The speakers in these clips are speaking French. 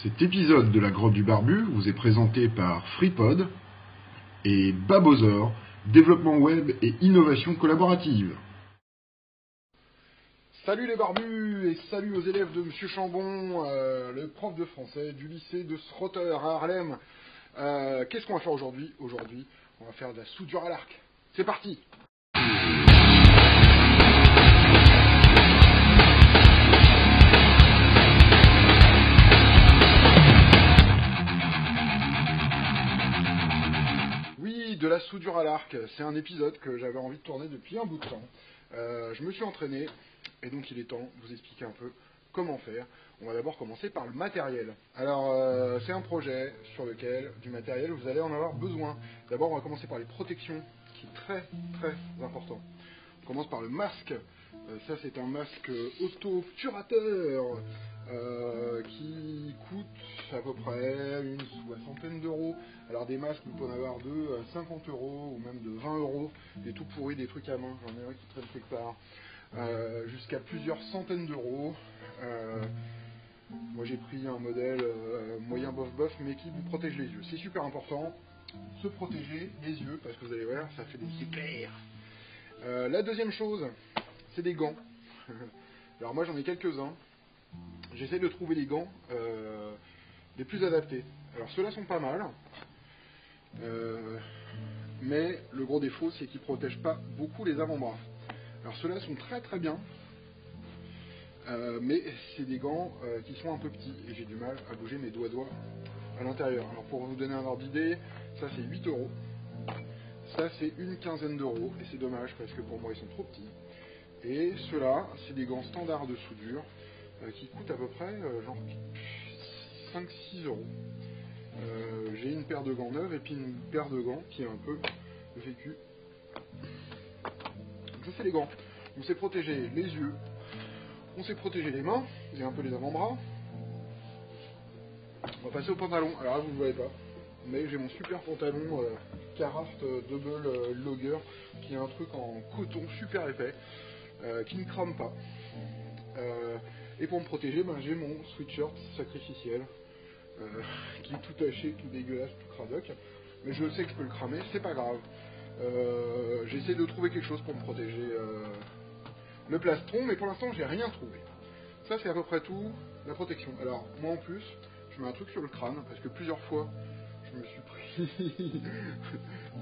Cet épisode de la Grotte du Barbu vous est présenté par FreePod et Babozor, développement web et innovation collaborative. Salut les barbus et salut aux élèves de Monsieur Chambon, le prof de français du lycée de Srotter à Harlem. Qu'est-ce qu'on va faire aujourd'hui? Aujourd'hui, on va faire de la soudure à l'arc. C'est parti! Oui, de la soudure à l'arc, c'est un épisode que j'avais envie de tourner depuis un bout de temps. Je me suis entraîné et donc il est temps de vous expliquer un peu comment faire. On va d'abord commencer par le matériel. Alors c'est un projet sur lequel du matériel vous allez en avoir besoin. D'abord on va commencer par les protections, qui est très très important. On commence par le masque. Ça c'est un masque auto-obturateur qui coûte à peu près une soixantaine d'euros. Alors des masques vous pouvez en avoir de 50 euros ou même de 20 euros, des tout pourris, des trucs à main, j'en ai un qui traîne quelque part, jusqu'à plusieurs centaines d'euros. Moi j'ai pris un modèle moyen bof mais qui vous protège les yeux. C'est super important, se protéger les yeux, parce que vous allez voir, ça fait des éclairs. La deuxième chose, c'est des gants. Alors moi j'en ai quelques-uns. J'essaie de trouver les gants les plus adaptés. Alors ceux-là sont pas mal, mais le gros défaut c'est qu'ils ne protègent pas beaucoup les avant-bras. Alors ceux-là sont très très bien, mais c'est des gants qui sont un peu petits et j'ai du mal à bouger mes doigts à l'intérieur. Alors pour vous donner un ordre d'idée, ça c'est 8 euros. Ça c'est une quinzaine d'euros et c'est dommage parce que pour moi ils sont trop petits. Et ceux-là, c'est des gants standards de soudure qui coûtent à peu près genre 5-6 euros. J'ai une paire de gants neuves et puis une paire de gants qui est un peu vécue. Donc ça c'est les gants. On s'est protégé les yeux, on s'est protégé les mains et un peu les avant-bras. On va passer au pantalon. Alors là vous ne le voyez pas, mais j'ai mon super pantalon Caraft Double Logger qui est un truc en coton super épais qui ne crame pas. Et pour me protéger, j'ai mon sweatshirt sacrificiel qui est tout taché, tout dégueulasse, tout cradoc. Mais je sais que je peux le cramer, c'est pas grave. J'essaie de trouver quelque chose pour me protéger le plastron, mais pour l'instant j'ai rien trouvé. Ça c'est à peu près tout, la protection. Alors moi en plus, je mets un truc sur le crâne, parce que plusieurs fois je me suis pris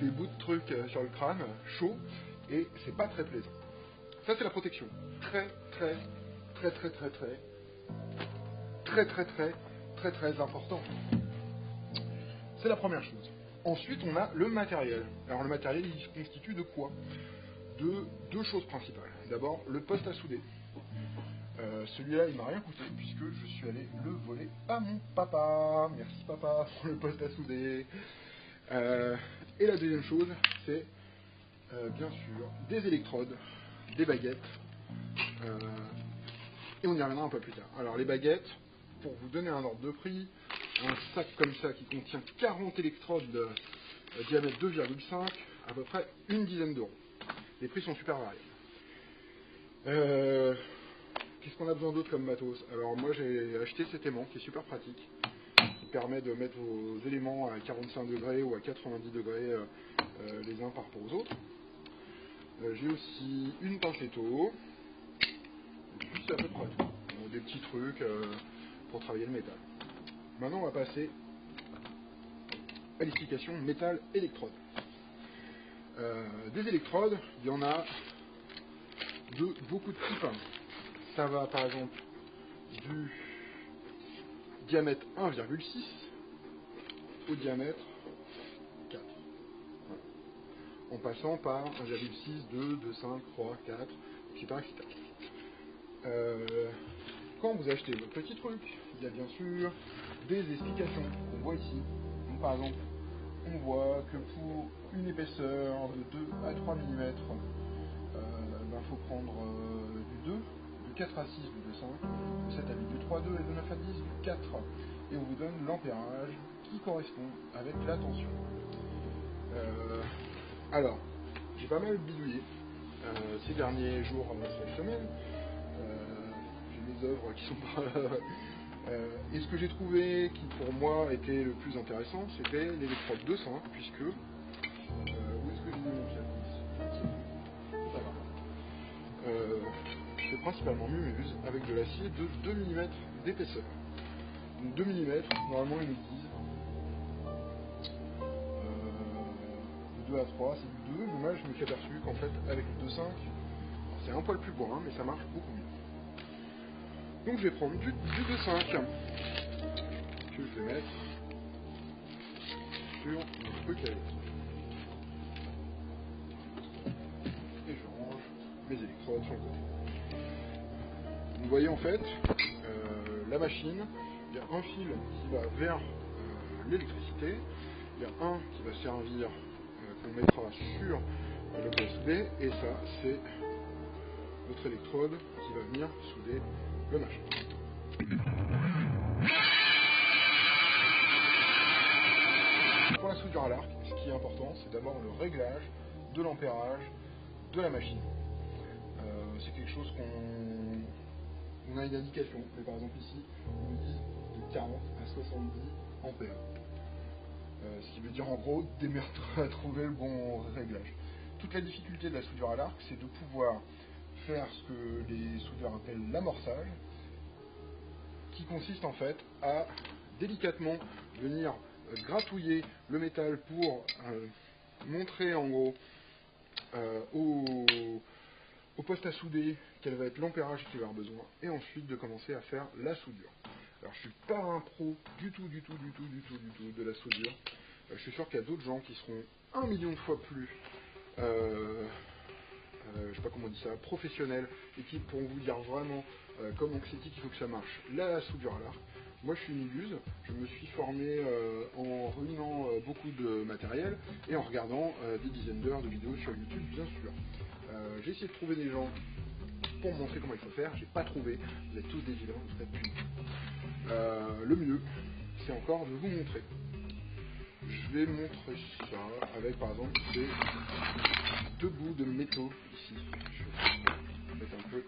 des bouts de trucs sur le crâne, chaud, et c'est pas très plaisant. Ça c'est la protection. Très important. C'est la première chose. Ensuite on a le matériel. Alors le matériel il se constitue de quoi? De deux choses principales. D'abord le poste à souder. Celui-là il m'a rien coûté puisque je suis allé le voler à mon papa. Merci papa pour le poste à souder. Et la deuxième chose c'est bien sûr des électrodes, des baguettes. Et on y reviendra un peu plus tard. Alors les baguettes, pour vous donner un ordre de prix, un sac comme ça qui contient 40 électrodes de diamètre 2,5, à peu près une dizaine d'euros. Les prix sont super variés. Qu'est-ce qu'on a besoin d'autre comme matos? Alors moi j'ai acheté cet aimant qui est super pratique, qui permet de mettre vos éléments à 45 degrés ou à 90 degrés les uns par rapport aux autres. J'ai aussi une pincetto. Et puis c'est à peu près tout. Donc, des petits trucs pour travailler le métal. Maintenant on va passer à l'explication métal-électrode. Des électrodes, il y en a de beaucoup de types. Ça va par exemple du diamètre 1,6 au diamètre 4. Voilà. En passant par 1,6, 2, 2,5, 3, 4, etc. Quand vous achetez votre petit truc, il y a bien sûr des explications qu'on voit ici. Donc, par exemple, on voit que pour une épaisseur de 2 à 3 mm, il faut prendre du 2, de 4 à 6 du 2,5, de 7 à 8 du 3,2 et de 9 à 10 du 4. Et on vous donne l'ampérage qui correspond avec la tension. Alors, j'ai pas mal bidouillé ces derniers jours, cette semaine. J'ai des œuvres qui sont pas Et ce que j'ai trouvé qui pour moi était le plus intéressant, c'était l'électrode 200, puisque... où est-ce que j'ai mis mon pièce? Ça va. C'est principalement Mumuse avec de l'acier de 2 mm d'épaisseur. Donc 2 mm, normalement ils nous disent de 2 à 3, c'est du 2, mais moi je me suis aperçu qu'en fait avec le 2,5, c'est un poil plus bourrin, mais ça marche beaucoup mieux. Donc je vais prendre du 2,5 que je vais mettre sur mon truc à électrode. Et je range mes électrodes sur le côté. Vous voyez en fait, la machine, il y a un fil qui va vers l'électricité, il y a un qui va servir, qu'on mettra sur le USB, et ça c'est notre électrode qui va venir souder le machin. Pour la soudure à l'arc, ce qui est important, c'est d'avoir le réglage de l'ampérage de la machine. C'est quelque chose qu'on a une indication, mais par exemple ici, on nous dit de 40 à 70 ampères. Ce qui veut dire en gros, démerde-toi à trouver le bon réglage. Toute la difficulté de la soudure à l'arc, c'est de pouvoir faire ce que les soudeurs appellent l'amorçage, qui consiste en fait à délicatement venir gratouiller le métal pour montrer en gros au poste à souder quel va être l'ampérage qu'il va avoir besoin, et ensuite de commencer à faire la soudure. Alors je suis pas un pro du tout de la soudure. Je suis sûr qu'il y a d'autres gens qui seront 1 million de fois plus je sais pas comment on dit ça, professionnels, et qui pourront vous dire vraiment comment c'est qu'il faut que ça marche. La soudure à l'arc. Moi je suis une illusion, je me suis formé en ruinant beaucoup de matériel et en regardant des dizaines d'heures de vidéos sur YouTube, bien sûr. J'ai essayé de trouver des gens pour me montrer comment il faut faire, j'ai pas trouvé, vous êtes tous des vilains, vous serez punis. Le mieux, c'est encore de vous montrer. Je vais montrer ça avec par exemple ces 2 bouts de métaux ici. Je vais mettre un peu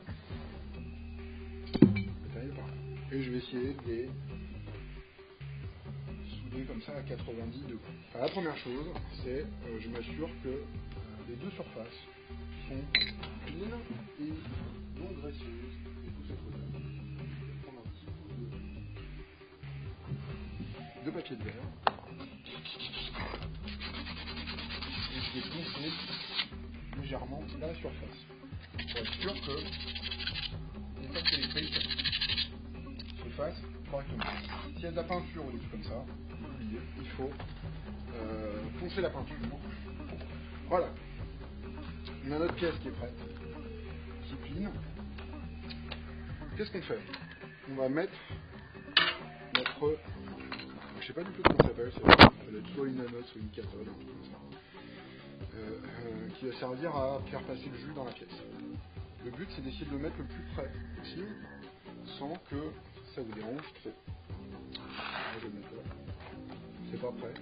matériel par là. Et je vais essayer de les souder comme ça à 90 degrés. Alors, la première chose, c'est je m'assure que les 2 surfaces sont clean et non graisseuses et tout ça faisable. Je vais prendre un petit bout de papier de verre. Et je vais poncer légèrement la surface pour être sûr que les plaques électriques se fassent correctement. S'il y a de la peinture ou des trucs comme ça, oubliez, il faut poncer la peinture. Voilà, on a notre pièce qui est prête, qui clean. Qu'est-ce qu'on fait? On va mettre notre, je sais pas du tout comment ça s'appelle, ça doit être soit une anode, soit une cathode, un truc comme ça. Qui va servir à faire passer le jus dans la pièce. Le but c'est d'essayer de le mettre le plus près possible sans que ça vous dérange trop. Je vais le mettre là. C'est pas prêt.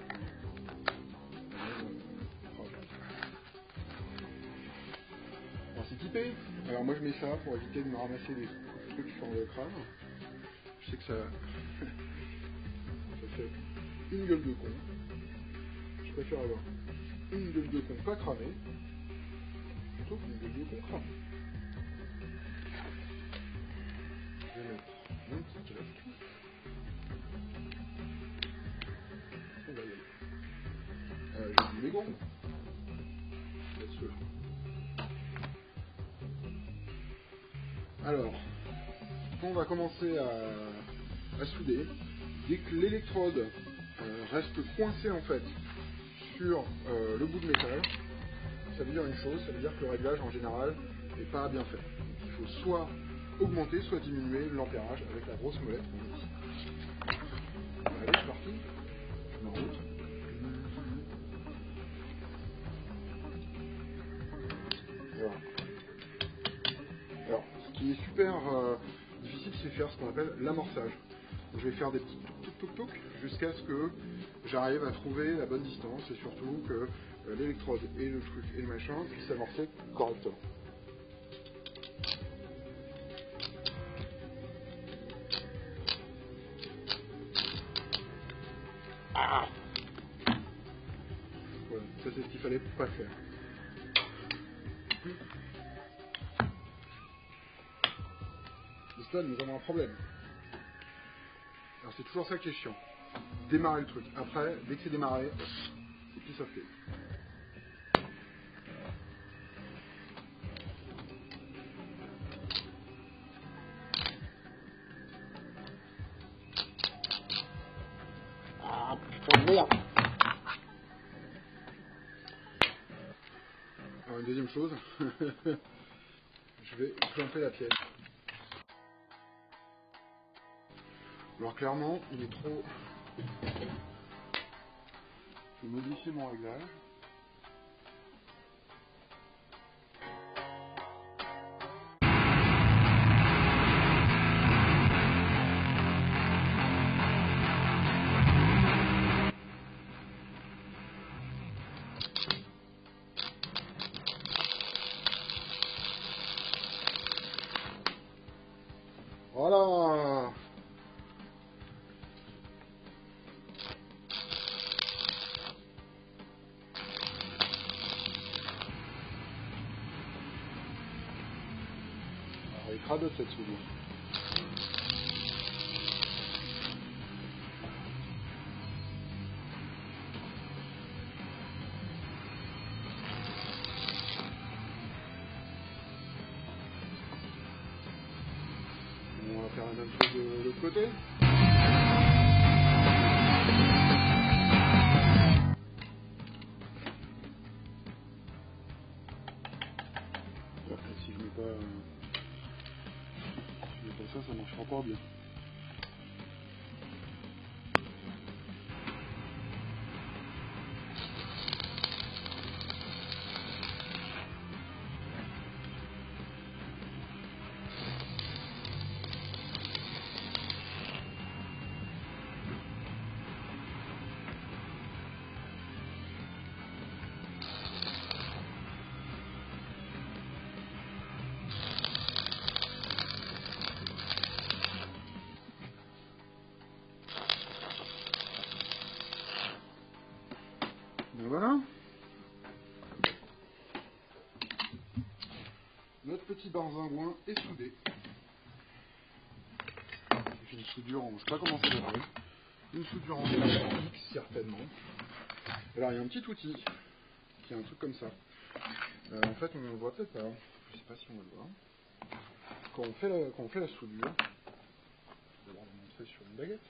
Alors c'est typé. Alors moi je mets ça pour éviter de me ramasser des trucs sur le crâne. Je sais que ça fait une gueule de con. Je préfère avoir une gueule de con pas cramée plutôt qu'une gueule de con cramée. Je vais mettre mon petit casque. On va y aller. J'ai mis les gants. Là-dessus. Alors, quand on va commencer à souder, dès que l'électrode reste coincée en fait sur le bout de métal, ça veut dire une chose, ça veut dire que le réglage en général n'est pas bien fait. Donc, il faut soit augmenter, soit diminuer l'ampérage avec la grosse molette qu'on a ici. Allez, c'est parti, je mets en route. Voilà. Alors, ce qui est super difficile, c'est faire ce qu'on appelle l'amorçage. Donc, je vais faire des petits touc jusqu'à ce que j'arrive à trouver la bonne distance et surtout que l'électrode et le truc et le machin puissent amorcer correctement. Ah, voilà, ça c'est ce qu'il fallait pas faire. Et là, nous avons un problème. Alors c'est toujours ça qui est chiant. Démarrer le truc. Après, dès que c'est démarré, c'est plus sauveté. Ah, putain de merde. Alors une deuxième chose, je vais planter la pièce. Alors clairement, il est trop... Je vais modifier mon réglage. Voilà. Alors il cradote cette soudure. On va faire la même chose de l'autre côté. Si je mets pas ça, ça marchera pas bien. Ben voilà. Notre petit barzingouin est soudé. J'ai une soudure en... Je sais pas comment ça s'appelle. Une soudure en X certainement. Alors il y a un petit outil qui est un truc comme ça. En fait on ne le voit peut-être pas. Je sais pas si on va le voir. Quand on fait la soudure, je vais d'abord le montrer sur une baguette.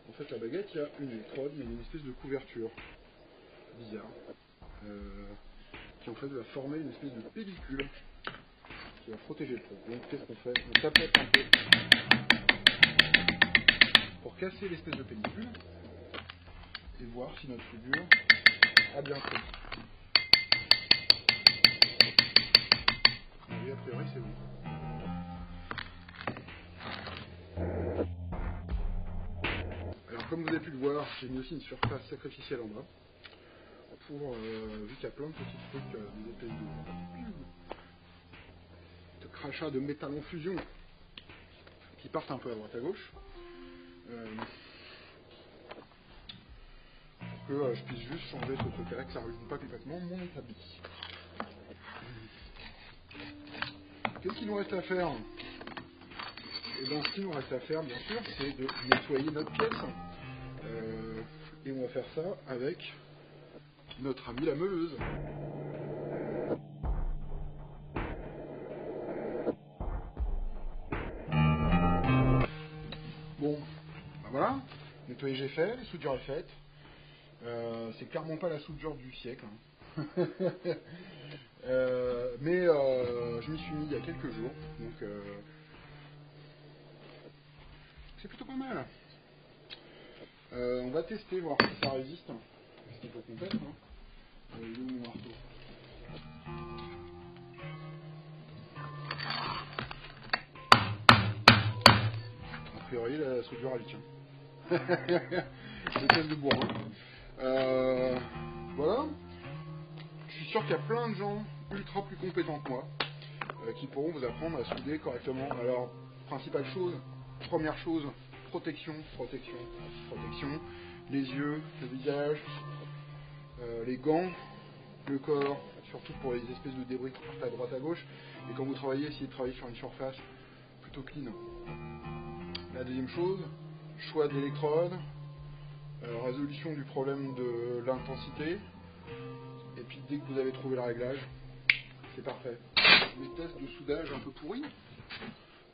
En fait la baguette il y a une électrode, il y a une espèce de couverture bizarre. Qui en fait va former une espèce de pellicule qui va protéger le truc. Donc qu'est-ce qu'on fait? On tapote un peu pour casser l'espèce de pellicule et voir si notre soudure a bien fait. Et a priori c'est bon. Alors comme vous avez pu le voir, j'ai mis aussi une surface sacrificielle en bas pour, vu qu'il y a plein de petits trucs, des espèces de crachats de métal en fusion qui partent un peu à droite à gauche. Pour que je puisse juste changer ce truc-là, que ça ne résume pas complètement mon établi. Qu'est-ce qu'il nous reste à faire? Et bien ce qu'il nous reste à faire, bien sûr, c'est de nettoyer notre pièce. Et on va faire ça avec notre amie la meuleuse. Bon, ben voilà, nettoyer j'ai fait, la soudure est faite. C'est clairement pas la soudure du siècle. Hein. Mais je m'y suis mis il y a quelques jours, donc c'est plutôt pas mal. On va tester, voir si ça résiste. Parce qu'il faut qu'on teste. Hein. Il est où mon marteau? A priori, la soudure elle tient. Le test de bourrin. Voilà. Je suis sûr qu'il y a plein de gens ultra plus compétents que moi qui pourront vous apprendre à souder correctement. Alors, principale chose, première chose, protection, les yeux, le visage, les gants, le corps, surtout pour les espèces de débris qui partent à droite à gauche, et quand vous travaillez, essayez de travailler sur une surface plutôt clean. La deuxième chose, choix d'électrode, résolution du problème de l'intensité, et puis dès que vous avez trouvé le réglage, c'est parfait. Mes tests de soudage un peu pourris,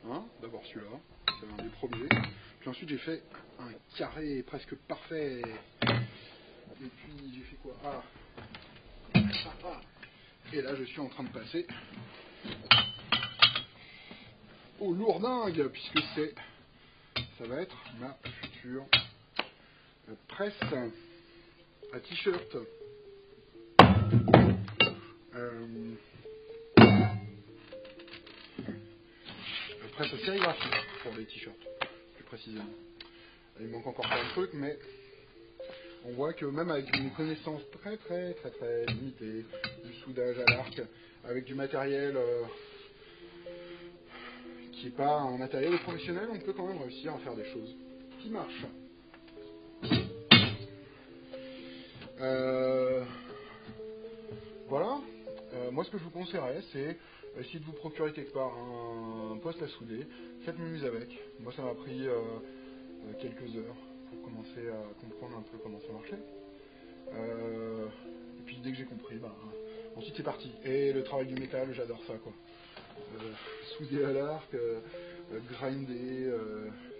hein, d'abord celui-là, c'est un des premiers, puis ensuite j'ai fait un carré presque parfait, et puis j'ai fait quoi, et là je suis en train de passer au lourdingue, puisque ça va être ma future presse à t-shirt. Presse à sérigraphie pour les t-shirts, plus précisément. Il manque encore plein de trucs, mais on voit que même avec une connaissance très limitée du soudage à l'arc, avec du matériel qui n'est pas un matériel professionnel, on peut quand même réussir à faire des choses qui marchent. Voilà. Moi, ce que je vous conseillerais, c'est essayer de vous procurer quelque part un poste à souder. Faites mumuse avec. Moi, ça m'a pris quelques heures pour commencer à comprendre un peu comment ça marchait. Et puis, dès que j'ai compris, ensuite c'est parti. Et le travail du métal, j'adore ça, quoi. Souder à l'arc, grinder,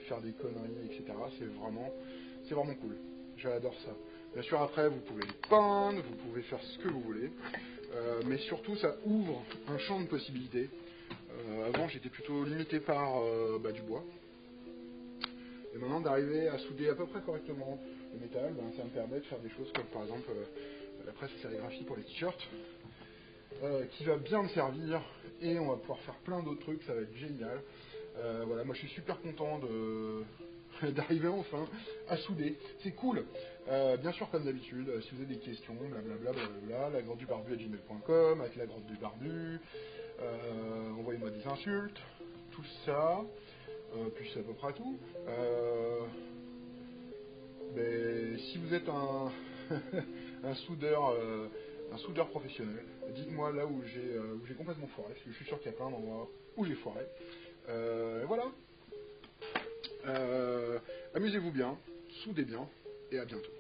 faire des conneries, etc. C'est vraiment cool. J'adore ça. Bien sûr, après, vous pouvez les peindre, vous pouvez faire ce que vous voulez, mais surtout, ça ouvre un champ de possibilités. Avant, j'étais plutôt limité par du bois. Et maintenant, d'arriver à souder à peu près correctement le métal, ça me permet de faire des choses comme, par exemple, la presse à sérigraphie pour les t-shirts, qui va bien me servir, et on va pouvoir faire plein d'autres trucs, ça va être génial. Voilà, moi je suis super content d'arriver enfin à souder, c'est cool. Bien sûr, comme d'habitude, si vous avez des questions, blablabla, lagrotte-du-barbu@gmail.com, avec la grotte du barbu, envoyez-moi des insultes, tout ça, puis c'est à peu près tout. Mais si vous êtes un soudeur professionnel, dites-moi là où j'ai complètement foiré, parce que je suis sûr qu'il y a plein d'endroits où j'ai foiré. Voilà. Amusez-vous bien, soudez bien, et à bientôt.